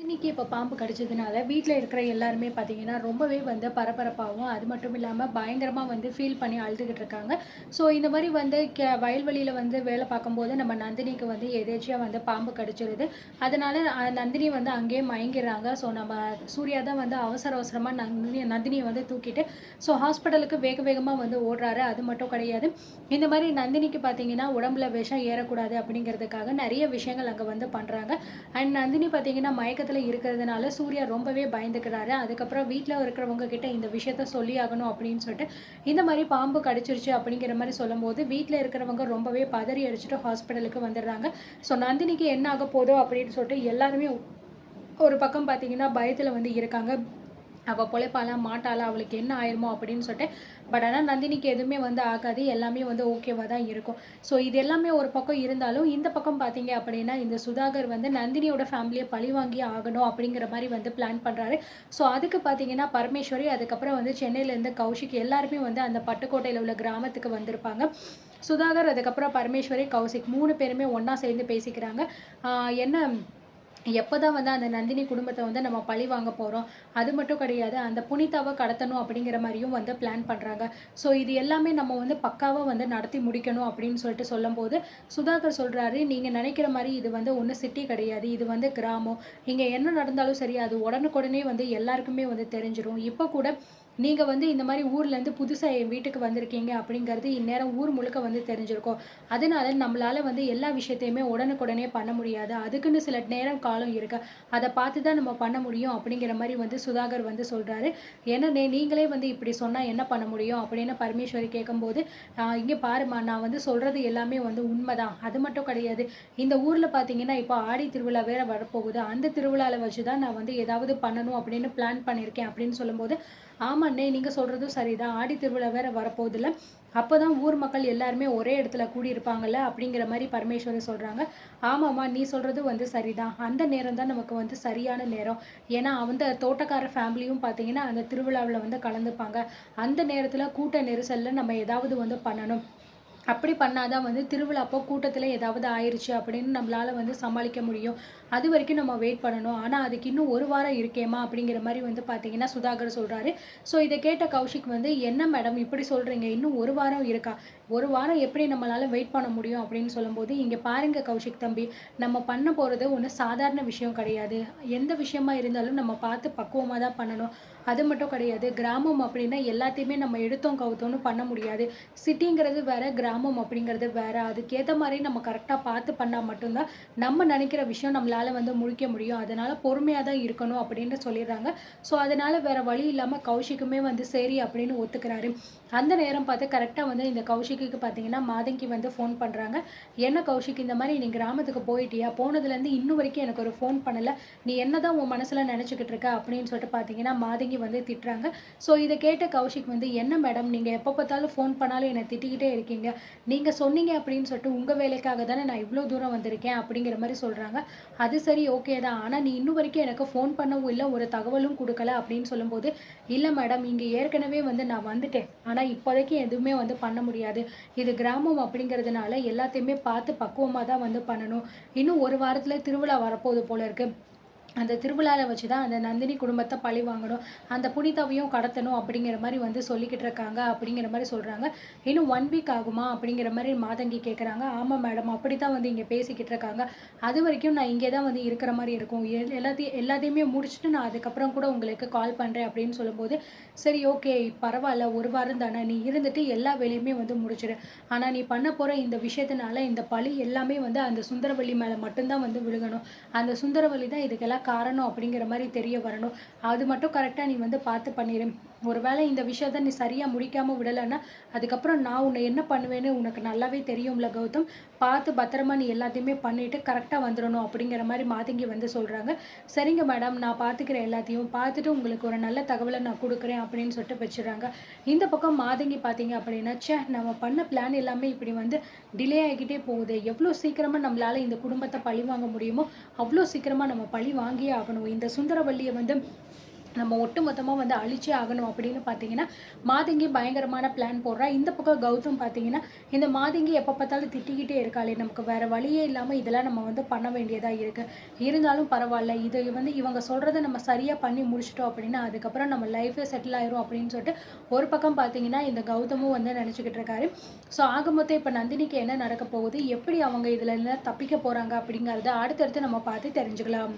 இன்னைக்கு இப்போ பாம்பு கடிச்சதுனால வீட்டில் இருக்கிற எல்லாருமே பார்த்தீங்கன்னா ரொம்பவே வந்து பரபரப்பாகவும் அது மட்டும் இல்லாமல் பயங்கரமாக வந்து ஃபீல் பண்ணி அழுதுகிட்டு இருக்காங்க. ஸோ இந்த மாதிரி வந்து வயல்வெளியில் வந்து வேலை பார்க்கும்போது நம்ம நந்தினிக்கு வந்து எதேச்சியாக வந்து பாம்பு கடிச்சிருது. அதனால நந்தினி வந்து அங்கேயே மயங்கிடுறாங்க. ஸோ நம்ம சூர்யா தான் வந்து அவசர அவசரமாக நந்தினியை வந்து தூக்கிட்டு ஸோ ஹாஸ்பிட்டலுக்கு வேக வேகமாக வந்து ஓடுறாரு. அது மட்டும் கிடையாது, இந்த மாதிரி நந்தினிக்கு பார்த்தீங்கன்னா உடம்புல விஷம் ஏறக்கூடாது அப்படிங்கிறதுக்காக நிறைய விஷயங்கள் அங்கே வந்து பண்ணுறாங்க. அண்ட் நந்தினி பார்த்தீங்கன்னா மயக்கத்தில் இருக்கிறதுனால சூர்யா ரொம்பவே பயந்துக்கிறாரு. அதுக்கப்புறம் வீட்டில் இருக்கிறவங்க கிட்ட இந்த விஷயத்த சொல்லி ஆகணும் அப்படின்னு சொல்லிட்டு இந்த மாதிரி பாம்பு கடிச்சிருச்சு அப்படிங்கிற மாதிரி சொல்லும்போது வீட்டில் இருக்கிறவங்க ரொம்பவே பதறி அடிச்சுட்டு ஹாஸ்பிட்டலுக்கு வந்துடுறாங்க. ஸோ நந்தினிக்கு என்ன ஆக போதோ அப்படின்னு சொல்லிட்டு எல்லாருமே ஒரு பக்கம் பார்த்தீங்கன்னா பயத்தில் வந்து இருக்காங்க. அவள் பொழைப்பாளா மாட்டாளா, அவளுக்கு என்ன ஆயிருமோ அப்படின்னு சொல்லிட்டு. பட் ஆனால் நந்தினிக்கு எதுவுமே வந்து ஆகாது, எல்லாமே வந்து ஓகேவாக தான் இருக்கும். ஸோ இது எல்லாமே ஒரு பக்கம் இருந்தாலும் இந்த பக்கம் பார்த்தீங்க அப்படின்னா இந்த சுதாகர் வந்து நந்தினியோட ஃபேமிலியை பழி வாங்கி ஆகணும் அப்படிங்கிற மாதிரி வந்து பிளான் பண்ணுறாரு. ஸோ அதுக்கு பார்த்தீங்கன்னா பரமேஸ்வரி, அதுக்கப்புறம் வந்து சென்னையிலேருந்து கௌஷிக் எல்லாருமே வந்து அந்த பட்டுக்கோட்டையில் உள்ள கிராமத்துக்கு வந்திருப்பாங்க. சுதாகர், அதுக்கப்புறம் பரமேஸ்வரி, கௌஷிக் 3 பேருமே ஒன்றா சேர்ந்து பேசிக்கிறாங்க. என்ன எப்போ தான் வந்து அந்த நந்தினி குடும்பத்தை வந்து நம்ம பழி வாங்க போகிறோம், அது மட்டும் கிடையாது அந்த புனிதாவை கடத்தணும் அப்படிங்கிற மாதிரியும் வந்து பிளான் பண்ணுறாங்க. ஸோ இது எல்லாமே நம்ம வந்து பக்காவாக வந்து நடத்தி முடிக்கணும் அப்படின்னு சொல்லிட்டு சொல்லும்போது சுதாகர் சொல்கிறாரு, நீங்கள் நினைக்கிற மாதிரி இது வந்து ஒன்றும் சிட்டி கிடையாது, இது வந்து கிராமம். இங்கே என்ன நடந்தாலும் சரி அது உடனுக்குடனே வந்து எல்லாருக்குமே வந்து தெரிஞ்சிடும். இப்போ கூட நீங்கள் வந்து இந்த மாதிரி ஊர்லேருந்து புதுசாக என் வீட்டுக்கு வந்திருக்கீங்க அப்படிங்கிறது இந்நேரம் ஊர் முழுக்க வந்து தெரிஞ்சிருக்கும். அதனால நம்மளால் வந்து எல்லா விஷயத்தையுமே உடனுக்குடனே பண்ண முடியாது, அதுக்குன்னு சில நேரம் காலம் இருக்கு, அதை பார்த்து தான் நம்ம பண்ண முடியும் அப்படிங்கிற மாதிரி வந்து சுதாகர் வந்து சொல்கிறாரு. ஏன்னா நீங்களே வந்து இப்படி சொன்னால் என்ன பண்ண முடியும் அப்படின்னு பரமேஸ்வரி கேட்கும்போது, இங்கே பாருமா, நான் வந்து சொல்கிறது எல்லாமே வந்து உண்மைதான், அது மட்டும் கிடையாது. இந்த ஊரில் பார்த்தீங்கன்னா இப்போ ஆடி திருவிழா வேற வரப்போகுது, அந்த திருவிழாவில் வச்சு தான் நான் வந்து ஏதாவது பண்ணணும் அப்படின்னு பிளான் பண்ணியிருக்கேன் அப்படின்னு சொல்லும்போது, ஆமாண்ணே நீங்கள் சொல்கிறதும் சரிதான், ஆடி திருவிழா வேற வரப்போகுதுல்ல, அப்போ தான் ஊர் மக்கள் எல்லாருமே ஒரே இடத்துல கூடியிருப்பாங்கல்ல அப்படிங்கிற மாதிரி பரமேஸ்வரி சொல்கிறாங்க. ஆமாம்மா, நீ சொல்கிறது வந்து சரிதான், அந்த நேரம் தான் நமக்கு வந்து சரியான நேரம். ஏன்னா அந்த தோட்டக்கார ஃபேமிலியும் பார்த்தீங்கன்னா அந்த திருவிழாவில் வந்து கலந்துப்பாங்க. அந்த நேரத்தில் கூட்ட நெரிசலில் நம்ம ஏதாவது வந்து பண்ணணும். அப்படி பண்ணாதான் வந்து திருவிழா அப்போ கூட்டத்தில் ஏதாவது ஆயிடுச்சு அப்படின்னு நம்மளால் வந்து சமாளிக்க முடியும். அது வரைக்கும் நம்ம வெயிட் பண்ணணும். ஆனால் அதுக்கு இன்னும் ஒரு வாரம் இருக்கேம்மா அப்படிங்கிற மாதிரி வந்து பார்த்தீங்கன்னா சுதாகர் சொல்கிறாரு. ஸோ இதை கேட்ட கௌஷிக் வந்து, என்ன மேடம் இப்படி சொல்கிறீங்க, இன்னும் ஒரு வாரம் இருக்கா, ஒரு வாரம் எப்படி நம்மளால் வெயிட் பண்ண முடியும் அப்படின்னு சொல்லும்போது, இங்கே பாருங்க கௌஷிக் தம்பி, நம்ம பண்ண போகிறது ஒன்றும் சாதாரண விஷயம் கிடையாது. எந்த விஷயமா இருந்தாலும் நம்ம பார்த்து பக்குவமாக தான் பண்ணணும். அது மட்டும் கிடையாது, கிராமம் அப்படின்னா எல்லாத்தையுமே நம்ம எடுத்தோம் கவுத்தோன்னு பண்ண முடியாது. சிட்டிங்கிறது வேற, கிராமம் அப்படிங்கிறது வேற. அதுக்கேற்ற மாதிரி நம்ம கரெக்டாக பார்த்து பண்ணால் மட்டும்தான் நம்ம நினைக்கிற விஷயம் நம்மளால் வந்து முடிக்க முடியும். அதனால் பொறுமையாக தான் இருக்கணும் அப்படின்னு சொல்லிடுறாங்க. ஸோ அதனால் வேற வழி இல்லாமல் கௌஷிக்குமே வந்து சரி அப்படின்னு ஒத்துக்கிறாரு. அந்த நேரம் பார்த்து கரெக்டாக வந்து இந்த கௌஷிக்கு பார்த்தீங்கன்னா மாதங்கி வந்து ஃபோன் பண்ணுறாங்க. என்ன கௌஷிக், இந்த மாதிரி நீ கிராமத்துக்கு போயிட்டியா, போனதுலேருந்து இன்னும் வரைக்கும் எனக்கு ஒரு ஃபோன் பண்ணலை, நீ என்ன தான் உன் மனசில் நினச்சிக்கிட்டு இருக்க அப்படின்னு சொல்லிட்டு பார்த்தீங்கன்னா மாதங்கி வந்து திட்டுறாங்க. ஸோ இதை கேட்ட கௌஷிக் வந்து, என்ன மேடம் நீங்கள் எப்போ பார்த்தாலும் ஃபோன் பண்ணாலும் என்னை திட்டிக்கிட்டே இருக்கீங்க, நீங்கள் சொன்னீங்க அப்படின்னு சொல்லிட்டு உங்கள் வேலைக்காக தானே நான் இவ்வளோ தூரம் வந்திருக்கேன் அப்படிங்கிற மாதிரி சொல்கிறாங்க. அது சரி ஓகே தான், ஆனால் நீ இன்னும் வரைக்கும் எனக்கு ஃபோன் பண்ணவும் இல்லை, ஒரு தகவலும் கொடுக்கல அப்படின்னு சொல்லும்போது, இல்லை மேடம் இங்கே ஏற்கனவே வந்து நான் வந்துட்டேன், ஆனால் இப்போதைக்கு எதுவுமே வந்து பண்ண முடியாது, இது கிராமம் அப்படிங்கிறதுனால எல்லாத்தையுமே பார்த்து பக்குவமாக தான் வந்து பண்ணணும். இன்னும் ஒரு வாரத்தில் திருவிழா வரப்போகுது போல இருக்குது, அந்த திருவிழாவில் வச்சு தான் அந்த நந்தினி குடும்பத்தை பழி வாங்கணும், அந்த புனிதாவையும் கடத்தணும் அப்படிங்கிற மாதிரி வந்து சொல்லிக்கிட்டு இருக்காங்க அப்படிங்கிற மாதிரி சொல்கிறாங்க. இன்னும் 1 வீக் ஆகுமா அப்படிங்கிற மாதிரி மாதங்கி கேட்குறாங்க. ஆமாம் மேடம், அப்படி தான் வந்து இங்கே பேசிக்கிட்டு இருக்காங்க, அது வரைக்கும் நான் இங்கே தான் வந்து இருக்கிற மாதிரி இருக்கும், எல்லாத்தையுமே முடிச்சுட்டு நான் அதுக்கப்புறம் கூட உங்களுக்கு கால் பண்ணுறேன் அப்படின்னு சொல்லும்போது, சரி ஓகே பரவாயில்ல, ஒரு வாரம் தானே, நீ இருந்துட்டு எல்லா வேலையுமே வந்து முடிச்சிடு, ஆனால் நீ பண்ண போகிற இந்த விஷயத்தினால இந்த பழி எல்லாமே வந்து அந்த சுந்தரவள்ளி மேலே மட்டும்தான் வந்து விழுகணும், அந்த சுந்தரவள்ளி தான் இதுக்கெல்லாம் காரணம் அப்படிங்கிற மாதிரி தெரிய வரணும், அது மட்டும் கரெக்டாக நீ வந்து பார்த்து பண்ணிடு. ஒருவேளை இந்த விஷயத்த நீ சரியாக முடிக்காமல் விடலைன்னா அதுக்கப்புறம் நான் உன்னை என்ன பண்ணுவேன்னு உனக்கு நல்லாவே தெரியும்ல கௌதம், பார்த்து பத்திரமா நீ எல்லாத்தையுமே பண்ணிவிட்டு கரெக்டாக வந்துடணும் அப்படிங்கிற மாதிரி மாதங்கி வந்து சொல்கிறாங்க. சரிங்க மேடம், நான் பார்த்துக்கிறேன், எல்லாத்தையும் பார்த்துட்டு உங்களுக்கு ஒரு நல்ல தகவலை நான் கொடுக்குறேன் அப்படின்னு சொல்லிட்டு வச்சுடுறாங்க. இந்த பக்கம் மாதங்கி பார்த்தீங்க அப்படின்னா, நம்ம பண்ண பிளான் எல்லாமே இப்படி வந்து டிலே ஆகிக்கிட்டே போகுது, எவ்வளோ சீக்கிரமாக நம்மளால் இந்த குடும்பத்தை பழி வாங்க முடியுமோ அவ்வளோ சீக்கிரமாக நம்ம பழி வாங்கியே ஆகணும், இந்த சுந்தரவள்ளியை வந்து நம்ம ஒட்டு மொத்தமா வந்து அழிச்சே ஆகணும் அப்படின்னு பார்த்தீங்கன்னா, மாதங்கி பயங்கரமான பிளான் போடுறா. இந்த பக்கம் கௌதம் பார்த்தீங்கன்னா, இந்த மாதங்கி எப்ப பார்த்தாலும் திட்டிக்கிட்டே இருக்காளே! நமக்கு வேற வழியே இல்லாம இதெல்லாம் நம்ம வந்து பண்ண வேண்டியதா இருக்கு. இருந்தாலும் பரவால்ல. இது வந்து இவங்க சொல்றத நம்ம சரியா பண்ணி முடிச்சுட்டோம் அப்படின்னா, அதுக்கப்புறம் நம்ம லைஃபே செட்டில் ஆயிரும் அப்படின்னு சொல்லிட்டு, ஒரு பக்கம் பார்த்தீங்கன்னா, இந்த கௌதமும் வந்து நினைச்சுக்கிட்டு இருக்காரு. ஸோ ஆக மொத்தம் இப்ப நந்தினிக்கு என்ன நடக்க போகுது? எப்படி அவங்க இதுலருந்து தப்பிக்க போறாங்க? அப்படிங்கிறத அடுத்தடுத்து நம்ம பார்த்து தெரிஞ்சுக்கலாம்.